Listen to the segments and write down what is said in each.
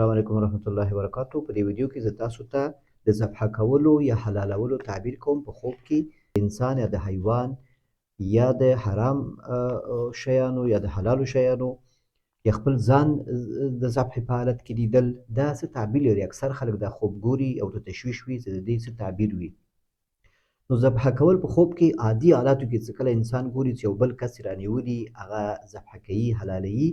السلام علیکم ورحمۃ اللہ وبرکاتہ. په دې ویډیو کې زه تاسو ته د ذبح کولو یا حلالولو تعبیر کوم په خوب کې د انسان یا د حیوان یا د حرام شیانو یا د حلالو شیانو یا خپل ځان د ذبح په حالت کې لیدل. دا څه تعبیر لري؟ اکثر خلک دا خوب ګوري او د تشویش وي چې د دې څه تعبیر وي. نو ذبح کول په خوب کې عادي حالاتو کې چې کله انسان ګوري چې یو بل کس رانیولي هغه ذبح کوي حلالوي،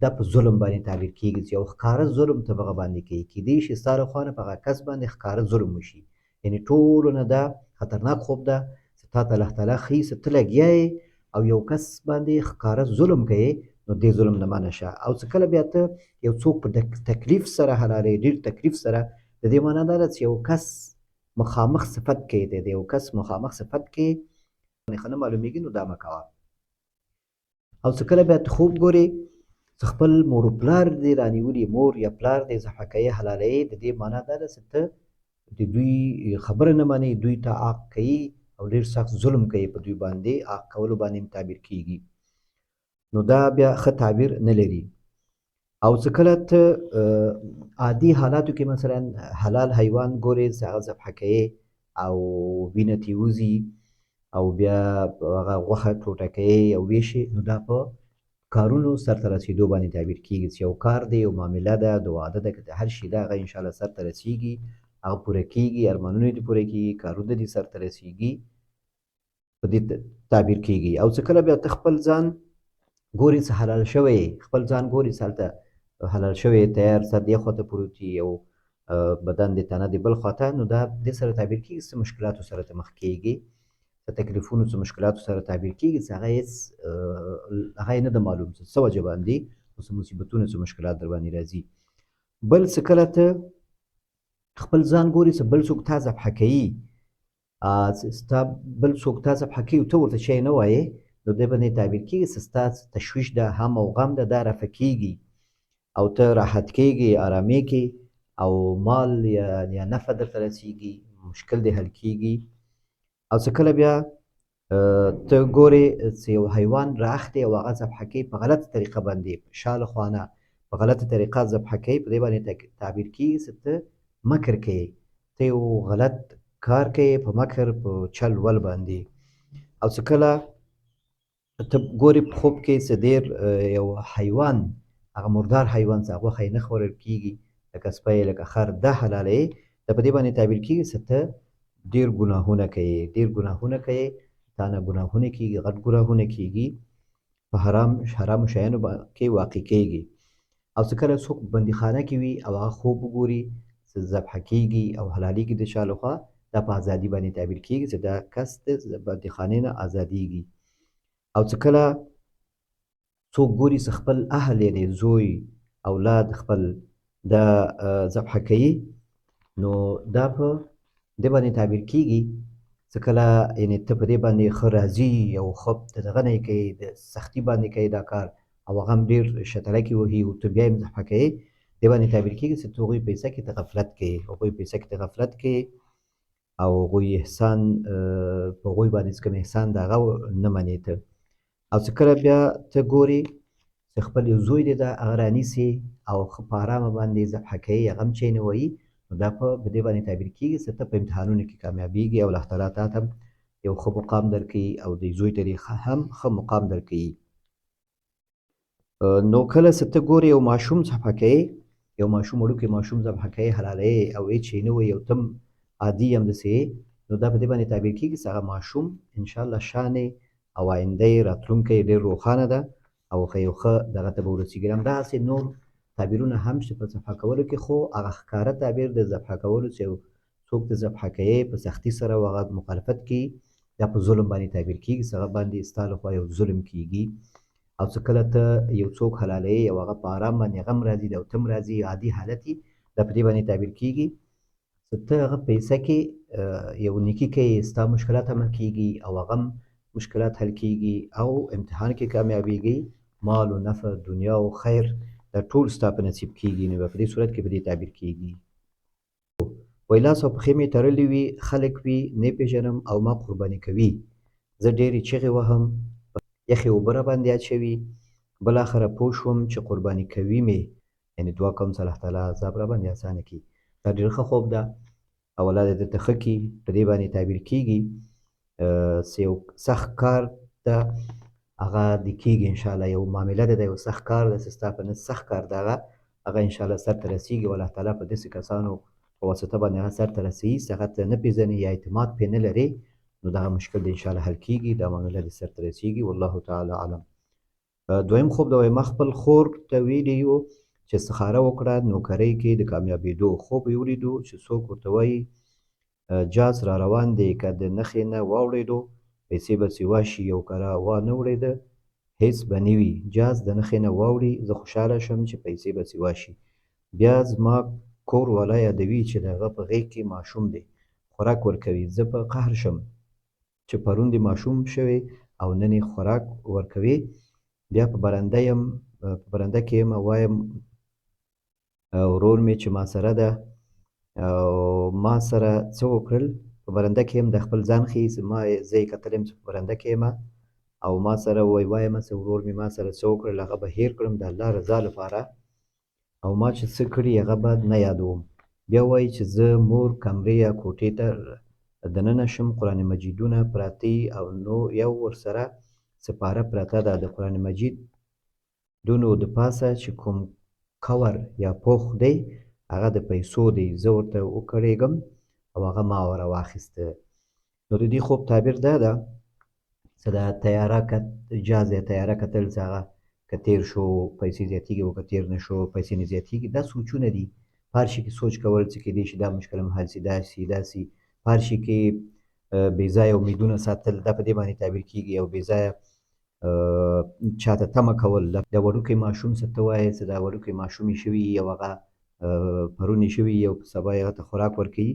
دا په ظلم باندې تعبیر کېږي چې یو ښکاره ظلم ته به هغه باندې کوي. کیدای شي ستا له خوا نه په هغه کس باندې ښکاره ظلم وشي. یعنې ټولو نه دا خطرناک خوب ده چې تا ته الله تعالی ښیي چې ته لګیا یې او یو کس باندې ښکاره ظلم کوې، نو دې ظلم نه منع شه. او چې کله بیا ته یو څوک په تکلیف سره حلالوې، ډېر تکلیف سره، د دې معنا دا ده چې یو کس مخامخ صفت کوي، د یو کس مخامخ صفت کوي ښه نه معلومېږي، نو دا مه کوه. او چې کله بیا ته خوب ګورې چې خپل مور و پلار دې رانیولي، مور یا پلار دې ذبح کوي حلالوي، د دې معنا دا ده چې ته د دوی خبره نه منې، دوی ته عاق کوي او ډېر سخت ظلم کوي په دوی باندې. عاق کولو باندې هم تعبیر کېږي، نو دا بیا ښه تعبیر نه لري. او چې کله ته عادي حالاتو کې مثلا حلال حیوان ګورې چې هغه ذبح کوي او وینه ترې وځي او بیا هغه غوښه ټوټه کوي او ویشي، نو دا په کارونو سرته رسېدو باندې تعبیر کېږي چې یو کار دی، یو معامله ده، د واده ده، که د هر شي ده، هغه انشاءالله سرته رسېږي، هغه پوره کېږي، ارمانونه دې پوره کېږي، کارونه دې سرته رسېږي، په دې تعبیر کېږي. او چې کله بیا ته خپل ځان ګورې چې حلال شوی یې، خپل ځان ګورې چې هلته حلال شوی یې، تیار سر دې خواته پروت وي او بدن دې تنه دې بل خواته، نو دا دې سره تعبیر کېږي چې مشکلاتو سره ته مخ کېږي، د تکلیفونو څه مشکلاتو سره تعبیر کېږي چې هغه یې نه ده معلوم چې څه وجه باندې څه مصیبتونه څه مشکلات در باندې راځي. بل څه کله ته خپل ځان ګورې چې بل څوک تا ذبح کوي، ستا بل څوک تا ذبح کوي او ته ورته شی نه وایې، نو دې باندې تعبیر کېږي چې ستا تشویش ده، هم او غم ده، دا رفع کېږي او ته راحت کېږي، ارامېږې او مال یا نفع درته رسېږي، مشکل دې حل کېږي. او چې کله بیا ته ګورې چې یو حیوان رااخلې او هغه ذبح کوي په غلطه طریقه باندې، په شا له خوا نه په غلطه طریقه ذبح کوي، په دې باندې تعبیر کېږي چې ته مکر کوې، ته یو غلط کار کوې په مکر، په چل ول باندې. او چې کله ته ګورې په خوب کې چې ډېر یو حیوان، هغه مردار حیوان چې غوښه یې نه خوړل کېږي، لکه سپی، لکه خر، دا حلالوې، دا په دې باندې تعبیر کېږي چې ته ډېر ګناهونه کوي، ډېر ګناهونه کوي، تا نه ګناهونه کېږي، غټ ګناهونه کېږي، په حرامو شیانو کې واقع کېږي. او چې کله څوک بندیخانه کې وي او هغه خوب وګوري چې ذبح کېږي او حلالېږي د چا لخوا، دا په ازادي باندې تعبیر کېږي چې دا کس د بندیخانې نه ازادېږي. او چې کله څوک ګوري چې خپل اهل یعنې زوی، اولاد خپل دا ذبح کوي، نو دا په دې باندې تعبیر کېږي چې کله یعنې ته په دې باندې ښه راضي او ښه د دغه نه یې کوې، د سختي باندې کوې دا کار، او هغه هم ډېر شترکې وهي او ته بیا یې ذبح کوې، دې باندې تعبیر کېږي چې ته هغوی په حصه کې ته غفلت کوې، هغوی په حصه کې ته غفلت کوې او هغوی احسان په هغوی باندې چې کوم احسان د هغه نه منې ته. او چې کله بیا ته ګورې چې خپل یو زوی دی، دا هغه رانیسې او ښه په ارامه باندې ذبح کوې، هغه هم شی نه وایي، نو دا په دې باندې تعبیر کېږي چې ته په امتحانونو کې کامیابېږي او الله تعالی تا ته یو ښه مقام درکوي او د زوی ته دې هم ښه مقام درکوي. نو کله چې ته ګورې یو ماشوم ذبح کوې، یو ماشوم وړوکی ماشوم ذبح کوې، حلالوې او هېڅ شی نه وایي او ته هم عادي همداسې یې، نو دا په دې باندې تعبیر کېږي چې هغه ماشوم انشاءالله شان او آینده یې راتلونکی ډېر روښانه ده او یو ښه دغه ته به ورسېږي. همدغسې نور تعبیرونه هم شته په ذبح کولو کې، خو هغه ښکاره تعبیر د ذبح کولو چې یو څوک ته ذبح کوې په سختي سره او هغه مخالفت کوي، دا په ظلم باندې تعبیر کېږي چې هغه باندې ستا لخوا یو ظلم کېږي. او چې کله ته یو څوک حلالوې او هغه په ارام باندې هغه هم راضي دی او ته هم راضي، عادي حالت یې، دا په دې باندې تعبیر کېږي چې ته هغه په حصه کې یو نیکي کوې، ستا مشکلات هم حل کېږي او هغه هم مشکلات حل کېږي او امتحان کې کامیابېږي، مال و نفع، دنیا و خیر، دا ټول ستا په نصیب کېږي. نو په دې صورت کې په دې تعبیر کېږي. وایي لاس او پښې مې تړلې وي، خلک وي نه پېژنم او ما قرباني کوي، زه ډېرې چغې وهم، یخې اوبه راباندې اچوي، بالاخره پوه شوم چې قرباني کوي مې، یعنې دعا کوم چې الله تعالی عذاب را باندې اسانه کړي. دا ډېر ښه خوب ده او الله دې درته ښه کړي. په دې باندې تعبیر کېږي چې یو سخت کار ده هغه دې کېږي انشاءالله. یو معامله ده، یو سخت کار ده چې ستا په نس سخت کار ده هغه انشاءالله سرته رسېږي او الله تعالی په داسې کسانو په واسطه باندې هغه سرته رسوي چې هغه ته نه پېژنې یا اعتماد پرې نه لرې، نو دغه مشکل دې انشاءالله حل کېږي، دا معامله دې سرته رسېږي. والله تعالی اعلم. دویم خوب د ما خپل خور ته ویلي وو چې استخاره وکړه نوکرۍ کې د کامیابېدو. خوب یې ولیدو چې څوک ورته وایي جاز را روان دی، که د نښې نه واوړېدو پیسې به چې واشي او که را وانه وړېده هېڅ به نه وي. جاز د نښې نه واوړي زه خوشحاله شم چې پیسې به چې واشي. بیا زما کور والا یادوي چې د هغه په غېږ کې ماشوم دی، خوراک ورکوي. زه په قهر شم چې پرون دې ماشوم شوی او نن یې خوراک ورکوي. بیا په برنده کې یم وایم ورور مې چې ما سره ده او ما سره څه وکړل. په برنده کې یم د خپل ځان ښیي، زه یې کتلی چې په برنده کې یم او ما سره وایم چې ورور مې ما سره څه وکړل، هغه به هېر کړم د الله رضا لپاره او ما چې څه کړي هغه به نه یادوم. بیا وایي چې زه مور کمرې یا کوټې ته دننه شم، قرآن مجیدونه پراته او نو یو ورسره سپاره پرته ده د قرآن مجید دونو د پاسه چې کوم کور یا پوخ دی هغه د پیسو دی. زه ورته وکړېږم او هغه ما ور واخیسته. نو د دې خوب تعبیر دا ده چې د تیاره جاز یا تیاره کتل چې هغه که تېر شو پیسې زیاتېږي او که تېر نه شو پیسې نه زیاتېږي. دا سوچونه دي، په هر شي کې سوچ کول چې کیدای شي دا مشکل هم حل شي، داسې په هر شي کې بې ځایه امیدونه ساتل دا په دې باندې تعبیر کېږي او بې ځایه چاته تمه کول. د وړوکی ماشوم څه ته وایې چې دا وړوکی ماشوم یې شوي او هغه پرون یې شوي او په سبا یې هغه ته خوراک ورکوي.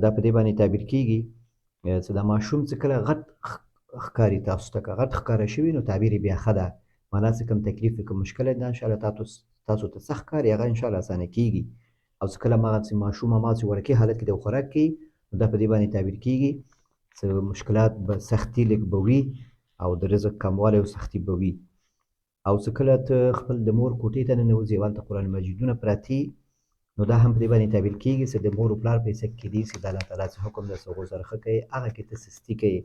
دا په دې باندې تعبیر کېږي چې دا ماشوم چې کله غټ ښکاري تاسو ته، که غټ ښکاره شوي نو تعبیر یې بیا ښه ده. معنا چې کوم تکلیف کوم مشکل دی انشاءالله تاسو ته سخت ښکاري هغه انشاءالله اسانه کېږي. او چې کله هماغسې ماشوم هماغسې وړکي حالت کې دی او خوراک کوي نو دا په دې باندې تعبیر کېږي چې مشکلات به سختي لږ به وي او د رزق کموالی او سختي به وي. او چې کله ته خپل د مور کوټې ته ننوځې او هلته قرآن مجیدونه پراته نو دا هم په دې باندې تعبیر کېږي چې د مور و پلار پیسه کې کېدای شي د الله تعالی څه حکم ده چې هغوی سره ښه کوې، هغه کې ته سستي کوې،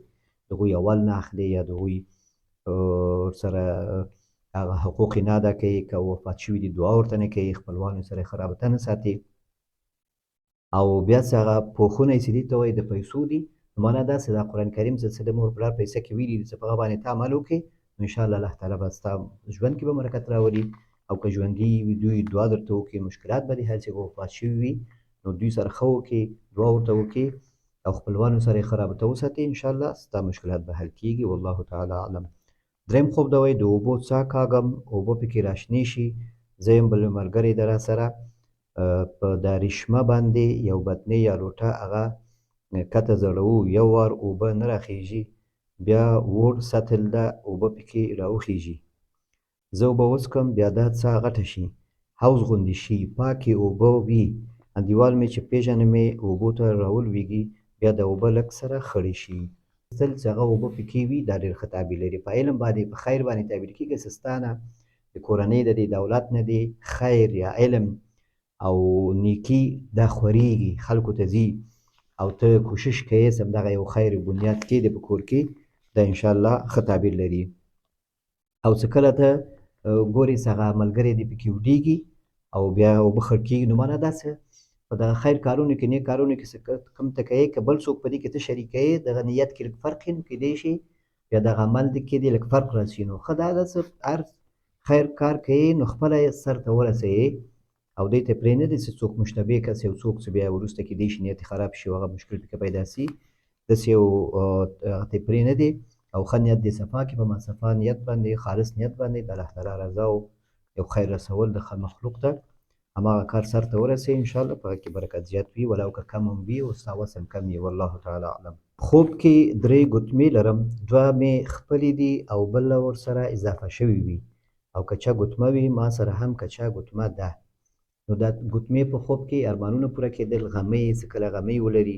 د هغوی اول نه اخلې یا د هغوی ورسره هغه حقوق یې نه ادا کوې، که وفات شوي دي دعا ورته نه کوې، خپلوانو سره یې ښه رابطه نه ساتې. او بیا چې هغه پوښونه یې چې دې ته وایي د پیسو دي، نو معنا دا چې دا قرآن کریم چې د مور پلار پیسه کې ویلي دي چې په هغه باندې ته عمل وکړې نو انشاءالله الله تعالی به ستا ژوند کې به برکت راولي. او که ژوندي وي دوی دعا درته وکړي مشکلات به دې حل شي، که وفات شوي وي نو دوی سره ښه وکړي، دعا ورته وکړي او خپلوانو سره یې ښه رابطه وساتې، انشاءالله ستا مشکلات به حل کېږي. والله تعالی اعلم. دریم خوب دا وایي د اوبو څاه کاږم، اوبه پکې راشنې شي، زه یم بل ملګری د راسره په دا ریشمه باندې یو بدنۍ یا لوټه هغه کته زړوو، یو وار اوبه نه راخیږي، بیا وړ سطل ده اوبه پکې راوخیږي. زه اوبه وڅښم بیا دا څاه غټه شي، حوض غوندې شي، پاکې اوبه وي، انډیوال مې چې پېژنم یې اوبو ته راولویږي، بیا د اوبه لږ سره خړې شي. تل چې هغه اوبه پکې وي دا ډېر ښه تعبیر لري. په علم باندې په خیر باندې تعبیر کېږي چې ستا نه د کورنۍ د دې دولت نه دی خیر یا علم او نیکي دا خورېږي، خلکو ته ځي او ته کوشش کوې چې همدغه یو خیر بنیاد کېږدې په کور کې، دا انشاءالله ښه تعبیر لري. او چې کله ته ګورې چې هغه ملګری دې پکې وډېږي او بیا اوبه خړ کېږي نو معنا دا څه په دغه خیر کارونو کې نیک کارونو کې چې کوم ته کوې که بل څوک په دې کې ته شریک کوې دغه نیت کې لږ فرق وي نو کېدای شي بیا دغه عمل کې دې لږ فرق راسي. نو ښه دا ده چې هر خیر کار کوې نو خپله یې سرته ورسوې او دې ته پرې نه دی چې څوک مشتبه کس یو څوک چې بیا وروسته کېدای شي نیت یې خراب شي او هغه مشکل پکې پیدا سي، داسې یو هغه ته پرې نه دی او ښه نیت دې صفا کړي، په مصفا نیت باندې خالص نیت باندې د الله تعالی رضا او یو خیر رسول د مخلوق ته هماغه کار سرته ورسوي انشاءالله په هغه کې برکت زیات وي ولو که کم هم وي او ستا وس هم کم وي. والله تعالی اعلم. خوب کې 3 ګوتمې لرم، 2 مې خپلې دي او بله ورسره اضافه شوې وي او که چا ګوتمه وي ما سره هم که چا ګوتمه ده. نو دا ګوتمې په خوب کې ارمانونه پوره کېدل، غمۍ چې کله غمۍ ولري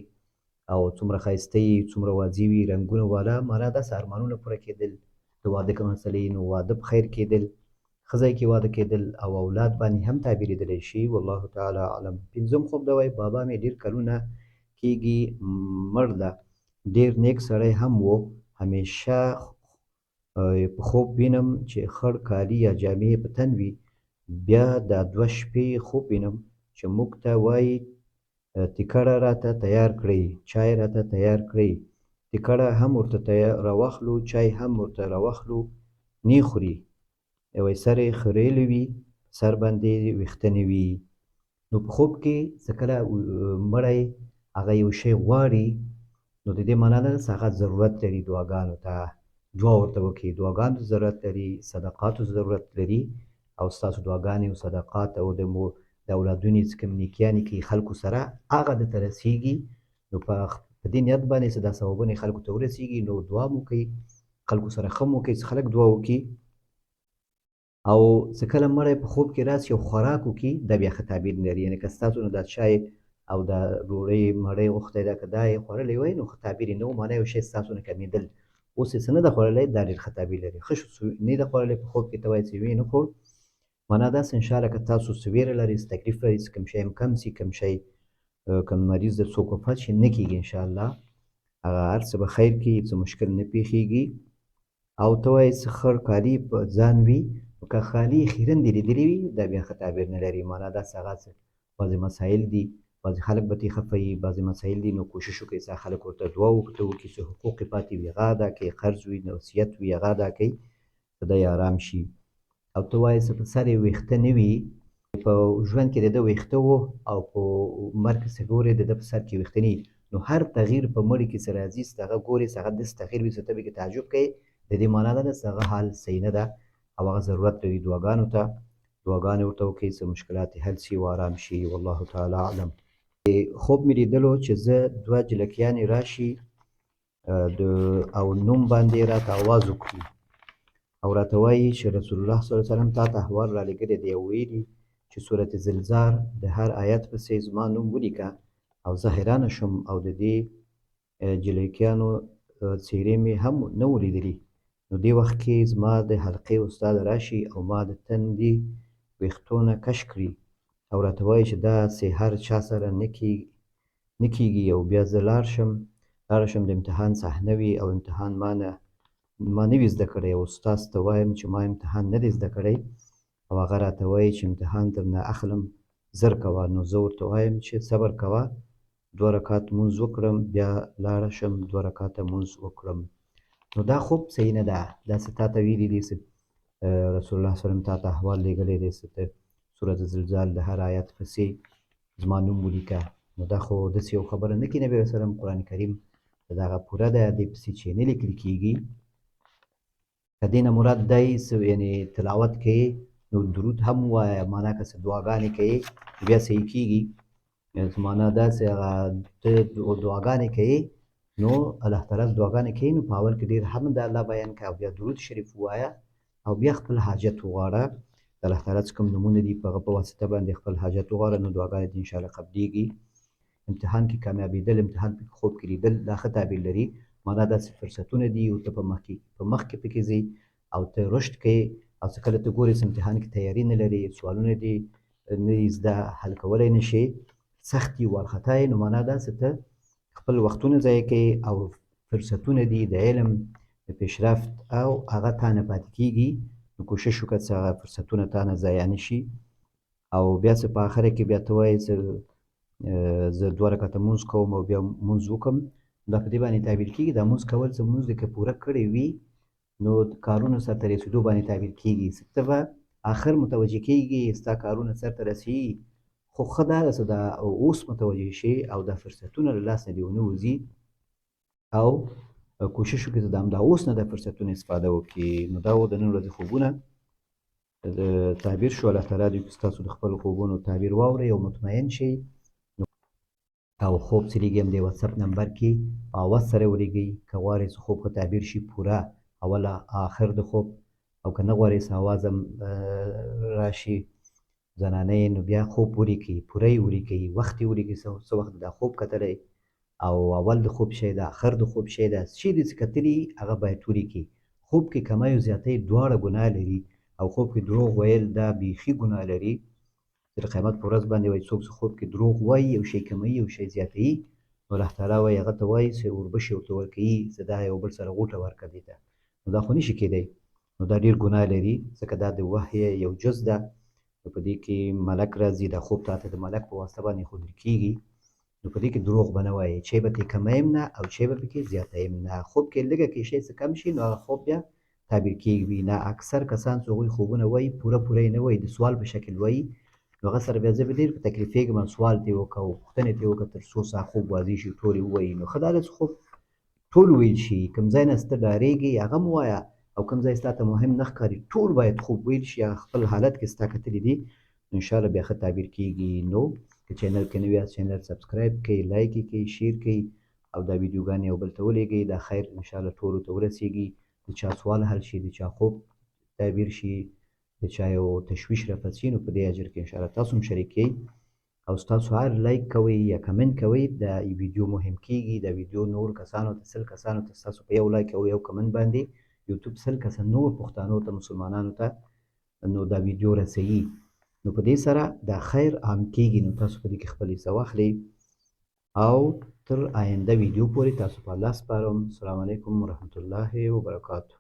او څومره ښایسته وي څومره واضح وي رنګونه والا معنا داسې ارمانونه پوره کېدل، د واده که مسلې نو واده په خیر کېدل، ښځی کې واده کېدل او اولاد باندې هم تعبیرېدلی شي. والله تعالی اعلم. پنځم خوب دا وایي بابا مې ډېر کلونه کېږي مړ ده، ډېر نیک سړی هم و. همیشه په خوب وینم چې خړ کالي یا جامې په تن وي. بیا دا 2 شپې خوب وینم چې موږ ته وایي تکړه راته تیار کړئ، چای راته تیار کړئ. تکړه هم ورته راواخلو، چای هم ورته راواخلو، نې خوري. وایي سر یې خریلی وي، سر باندې ویښته نه وي. نو په خوب کې څه کله مړی هغه یو شی غواړي، نو د دې معنا دا ده چې هغه ضرورت لري دعاګانو ته، دعا ورته وکړي. دعاګانو ته ضرورت لري، صدقاتو ضرورت لري، او ستاسو دعاګانې او صدقات او د اولادونو چې کوم نیکیانې کوي خلکو سره، هغه درته رسېږي. نو په دې نیت باندې چې دا ثوابونه خلکو ته ورسېږي، نو دعا مو وکړئ، خلکو سره ښه مو وکړئ چې خلک دعا وکړي. او څه کله مړی په خوب کې راسي او خوراک وکړي، دا بیا ښه تعبیر نه لري. یعنې که ستاسو نه دا چای او دا ډوډۍ مړی غوښتی ده، که دا یې خوړلی وای، نو ښه تعبیر یې نه و، معنا یو شی ستاسو نه کمېدل. اوس یې څه نه ده خوړلی، دا ډېر ښه تعبیر لري. ښه شو نه ده خوړلی، په خوب کې ته وایې چې یې نه خوړ، معنا داسې انشاءالله که تاسو څه ویره لرئ، څه تکلیف لرئ، چې کوم شی هم کم سي، کوم شی کوم مریض د څوک وفات شي، نه کېږي انشاءالله. هغه هر څه به خیر کړي، څه مشکل نه پېښېږي. او ته وایې چې خړ کالي په ځان وي، نو که خالي خیرن دې لیدلي وي، دا بیا ښه تعبیر نه لري. معنا داسې هغه څه بعضې مسایل دي، بعضې خلک به ترې خفه وي، بعضې مسایل دي، نو کوشش وکړئ چې خلک ورته دعا ورته وکړي، چې حقوق یې پاتې وي هغه ادا کړئ، قرض وي، نصیحت وي هغه ادا کړئ، چې دی ارام شي. او ته وایې چې په سر یې ویښته نه وي، په ژوند کې د ده ویښته وو او په مرګ چې ګورې د ده په سر کې ویښته نه وي، نو هر تغییر په مړي کې چې راځي، چې هغه ګورې چې هغه داسې تغییر وي چې ته پکې تعجب کوې، د دې معنا دا ده چې هغه حال صحیح نه ده او هغه ضرورت لري دعاګانو ته. دعاګانې ورته وکړئ چې مشکلات یې حل شي او ارام شي. والله تعالی اعلم. خوب مې لیدلو چې زه 2 جلکیانې راشي او نوم باندې راته آواز وکړي او راته وایي چې رسول الله صلی الله علیه وسلم تا ته احوال را لېږلی دی او ویلي چې سورت زلزال د هر آیت پسې زما نوم ولیکه. او زه حیرانه شوم او د دې جلکیانو څېرې مې هم نه و لیدلي. نو دې وخت کې زما د حلقې استاد راشي او ما د تندي ویښتو نه کش کړي او راته وایي چې داسې هر چا سره نه کېږي. او بیا زه لاړ شم د امتحان صحنه وي او امتحان ما نه وي زده کړی، او استاد ته وایم چې ما امتحان نه دی زده کړی، او هغه راته وایي چې امتحان درنه اخلم، زر کوه. نو زه ورته وایم چې صبر کوه، 2 رکعات لمونځ وکړم، بیا لاړه شم 2 رکعاته لمونځ وکړم. نو دا خوب صحیح نه ده. داسې تا ته ویلي دي چې رسول الله صلی الله علیه وسلم تا ته احوال لېږلی دی چې ته سورت زلزال د هر آیت پسې زما نوم ولیکه. نو دا خو داسې یو خبره نه کوي نبي علیه وسلم. قرآن کریم د هغه پوره ده، دې پسې چې نه لیکل کېږي. که دې نه مراد دی یعنې تلاوت کوې نو درود هم ووایه، معنا که څه دعاګانې کوې بیا صحیح کېږي. معنا داسې هغه ته دعاګانې کوې، نو الله تعالی دعاګانې کوي، نو په اول کې ډېر حمد د الله بیان کړه او بیا درود شریف ووایه او بیا خپل حاجت وغواړه. د الله تعالی چې کوم نومونه دي په هغه په واسطه باندې خپل حاجت وغواړه، نو دعاګانې دې انشاءالله قبلېږي. امتحان کې کامیابېدل، امتحان کې خوب کې لیدل، دا ښه تعبیر لري. معنا داسې فرصتونه دي او ته په مخ کې پکې ځې او ته رشد کوې، او څه کله ته ګورې چې امتحان کې تیاري نه لرې، سوالونه دې نه دي زده، حل کولی نه شې، سخت دي، وارخطا یې، نو معنا دا چې ته خپل وختونه ضایع کوې او فرصتونه دي د علم د پیشرفت او هغه تا نه پاتې کېږي. نو کوشش وکړه چې هغه فرصتونه تا نه ضایع نه شي. او بیا چې په آخره کې بیا ته وایې چې زه 2 رکعته لمونځ کوم او بیا لمونځ وکړم، دا په دې باندې تعبیر کېږي. دا لمونځ کول چې لمونځ دې که پوره کړی وي، نو کارونه سرته رسېدو باندې تعبیر کېږي. ته به آخر متوجه کېږي ستا کارونه سرته رسېږي، خو ښه دا ده چې دا اوس متوجه شي او دا فرصتونه له لاس نه دې ونه وځي، او کوشش وکړي چې د همدا اوس نه دا فرصتونه استفاده وکړي. نو دا و د نن ورځې خوبونه د تعبیر شو. الله تعالی دې ستاسو د خپلو خوبونو تعبیر واورئ او مطمئن شئ. او خوب چې لیږي هم د واتساپ نمبر کې آواز سره ولیږئ. که غواړئ چې خوب ښه تعبیر شي، پوره اول آخر د خوب، او که نه غواړئ چې آواز هم راشي زنانه یې، نو بیا خوب ولیکئ، پوره یې ولیکئ، وخت یې ولیکئ، څه وخت دا خوب کتلی، او اول د خوب شی ده، آخر د خوب شی ده، څه شي دې چې کتلي هغه باید ولیکئ. خوب کې کمی او زیاتی دواړه ګناه لري، او خوب کې دروغ ویل دا بیخي ګناه لري چې د قیامت په ورځ باندې وایي څوک چې خوب کې دروغ وایي یو شی کموي یو شی زیاتوي نو الله تعالی وایي هغه ته وایي چې اوربشې ورته ورکوي چې دا یو بل سره غوټه ورکړه دې ته نو دا خو نشي کېدی نو دا ډېر ګناه لري ځکه دا د وحی یو جز ده نو په دې کې ملک راځي دا خوب تاته د ملک په واسطه باندې ښودل کېږي نو په دې کې دروغ به نه وایې چی به ترې کمیم نه او چی به پکې زیاتیم نه خوب کې لږه کې شی څه کم شي نو هغه خوب بیا تعبیر کېږي نه اکثر کسان چې هغوی خوبونه وایي پوره پوره یې نه وایي د سوال په شکل وایي نو هغه سره بیا زه به ډېر په تکلیفېږم سوال ترې وکړه او پوښتنې ترې وکړه تر څو ستا خوب واضح شي ټول یې ووایي نو ښه دا ده چې خوب ټول ویل شي کوم ځای نه چې ته ډارېږې هغه م ووایه او کوم ځای ستا ته مهم نه ښکاري ټول باید خوب ویل شي هغه خپل حالت کې ستا کتلي دي نو انشاءالله بیا ښه تعبیر کېږي نو که چینل کې نوي یاست چینل سبسکرایب کړئ لایک یې کړئ شیر کړئ او دا ویډیوګانې یو بل ته ولېږئ دا خیر انشاءالله ټولو ته ورسېږي د چا سوال حل شي د چا خوب تعبیر شي د چا یو تشویش رفع شي نو په دې اجر کې انشاءالله تاسو هم شریک کړئ او ستاسو هر لایک کوئ یا کمنټ کوئ دا ویډیو مهم کېږي دا ویډیو نور کسانو ته 100 کسانو ته ستاسو په یو لایک او یو کمنټ باندې یوټیوب 100 کسه نور پښتانو ته مسلمانانو ته نو دا ویډیو رسوي نو په دې سره دا خیر عام کېږي نو تاسو په دې کې خپل حصه واخلئ او تر آینده ویډیو پورې تاسو په الله سپارم السلام علیکم ورحمت الله وبرکاتو